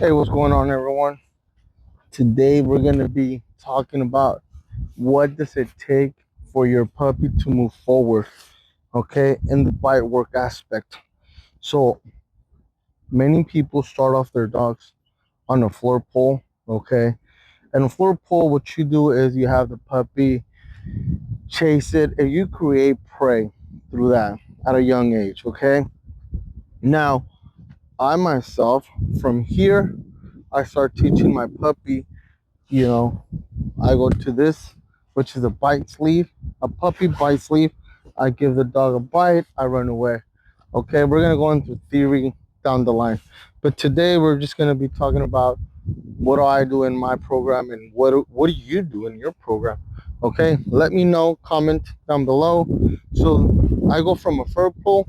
Hey, what's going on, everyone? Today we're going to be talking about what does it take for your puppy to move forward, okay, in the bite work aspect. So many people start off their dogs on a floor pull, okay, and a floor pull, what you do is you have the puppy chase it, and you create prey through that at a young age, okay. Now, I myself, from here, I start teaching my puppy, you know, I go to this, which is a bite sleeve, a puppy bite sleeve. I give the dog a bite, I run away. Okay, we're gonna go into theory down the line, but today we're just gonna be talking about what do I do in my program and what do you do in your program. Okay, let me know, comment down below. So I go from a fur pull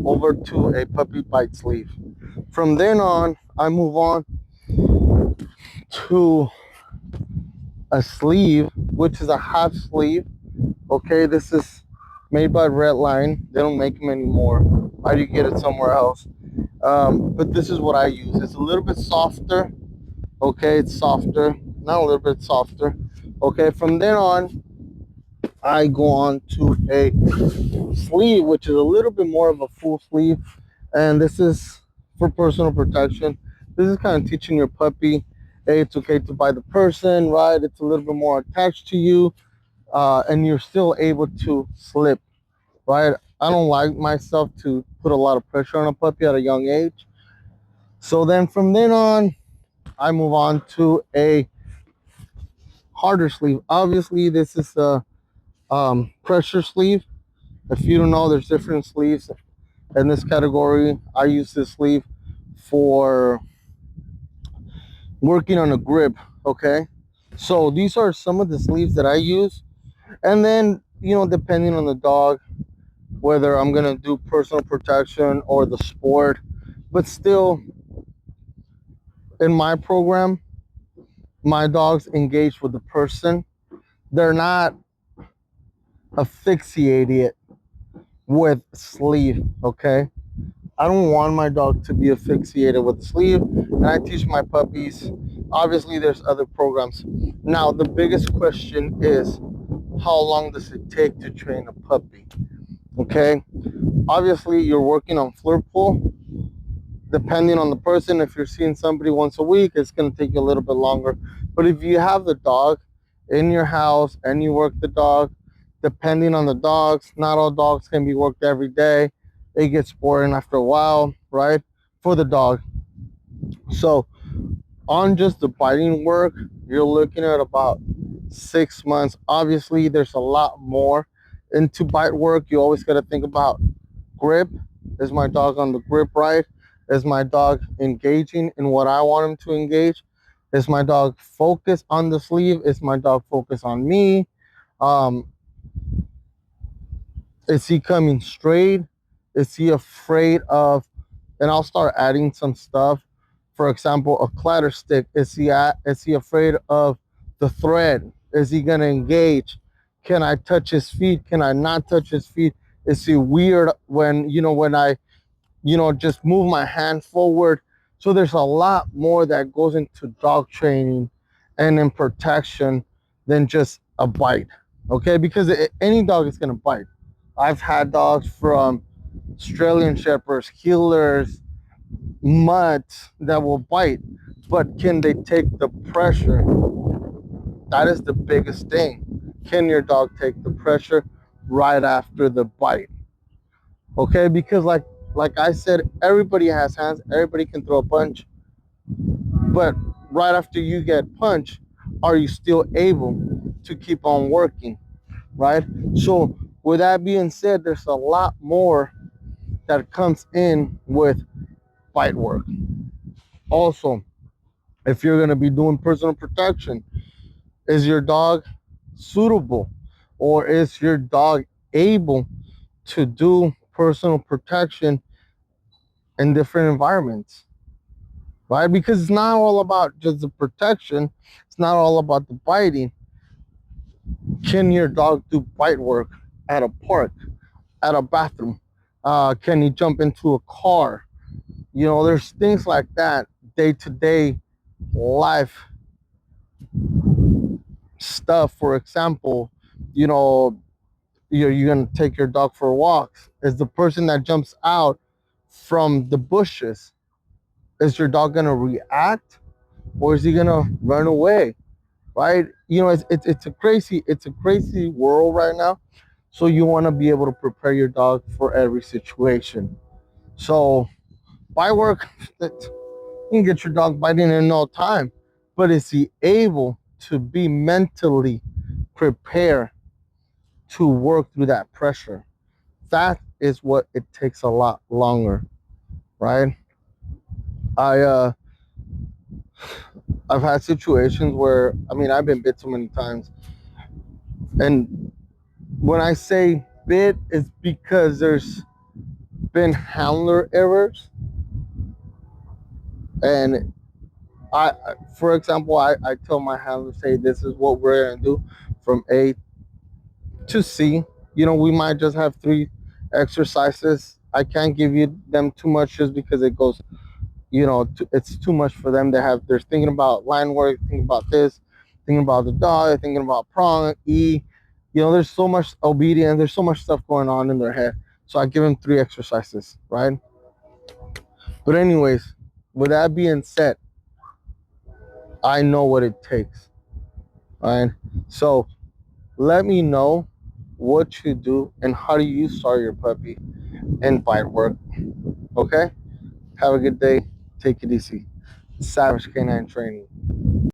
over to a puppy bite sleeve. From then on, I move on to a sleeve, which is a half sleeve. Okay, this is made by Redline. They don't make them anymore. Or you get it somewhere else. But this is what I use. It's a little bit softer. Okay, it's softer. Not a little bit softer. Okay, from then on, I go on to a sleeve, which is a little bit more of a full sleeve. And this is for personal protection. This is kind of teaching your puppy, hey, it's okay to bite the person, right? It's a little bit more attached to you, and you're still able to slip, right? I don't like myself to put a lot of pressure on a puppy at a young age. So then from then on, I move on to a harder sleeve. Obviously, this is a pressure sleeve. If you don't know, there's different sleeves in this category. I use this sleeve for working on a grip, okay? So these are some of the sleeves that I use. And then, depending on the dog, whether I'm gonna do personal protection or the sport. But still, in my program, my dogs engage with the person. They're not asphyxiated with sleeve, okay? I don't want my dog to be asphyxiated with the sleeve, and I teach my puppies. Obviously, there's other programs. Now, the biggest question is, how long does it take to train a puppy? Okay, obviously, you're working on floor pull. Depending on the person, if you're seeing somebody once a week, it's going to take you a little bit longer. But if you have the dog in your house and you work the dog, depending on the dogs, not all dogs can be worked every day. It gets boring after a while, right? For the dog. So on just the biting work, you're looking at about 6 months. Obviously, there's a lot more into bite work. You always got to think about grip. Is my dog on the grip right? Is my dog engaging in what I want him to engage? Is my dog focused on the sleeve? Is my dog focused on me? Um, is he coming straight? Is he afraid of? And I'll start adding some stuff. For example, a clatter stick. Is he afraid of the thread? Is he gonna engage? Can I touch his feet? Can I not touch his feet? Is he weird when I just move my hand forward? So there's a lot more that goes into dog training and in protection than just a bite. Okay, because any dog is gonna bite. I've had dogs from Australian Shepherds, Heelers, mutts that will bite, but can they take the pressure? That is the biggest thing. Can your dog take the pressure right after the bite? Okay, because like I said, everybody has hands, everybody can throw a punch, but right after you get punched, are you still able to keep on working, right? So with that being said, there's a lot more that comes in with bite work. Also, if you're going to be doing personal protection, is your dog suitable, or is your dog able to do personal protection in different environments, right? Because it's not all about just the protection, it's not all about the biting. Can your dog do bite work at a park, at a bathroom? Can he jump into a car? There's things like that day-to-day life stuff. For example, you know, you're gonna take your dog for walks. Is the person that jumps out from the bushes, is your dog gonna react, or is he gonna run away? Right? You know, it's a crazy world right now. So you want to be able to prepare your dog for every situation. So by work, you can get your dog biting in no time, but is he able to be mentally prepared to work through that pressure? That is what it takes a lot longer, right? I I've had situations where, I mean, I've been bit so many times, and when I say bit, it's because there's been handler errors, and I, for example, I tell my handler, say, this is what we're gonna do from A to C. You know, we might just have 3 exercises. I can't give you them too much just because it goes, it's too much for them to have. They're thinking about line work, thinking about this, thinking about the dog, thinking about prong, E. There's so much obedience, there's so much stuff going on in their head. So I give them 3 exercises, right? But anyways, with that being said, I know what it takes, right? So let me know what you do and how do you start your puppy in bite work. Okay? Have a good day. Take it easy. Savage Canine Training.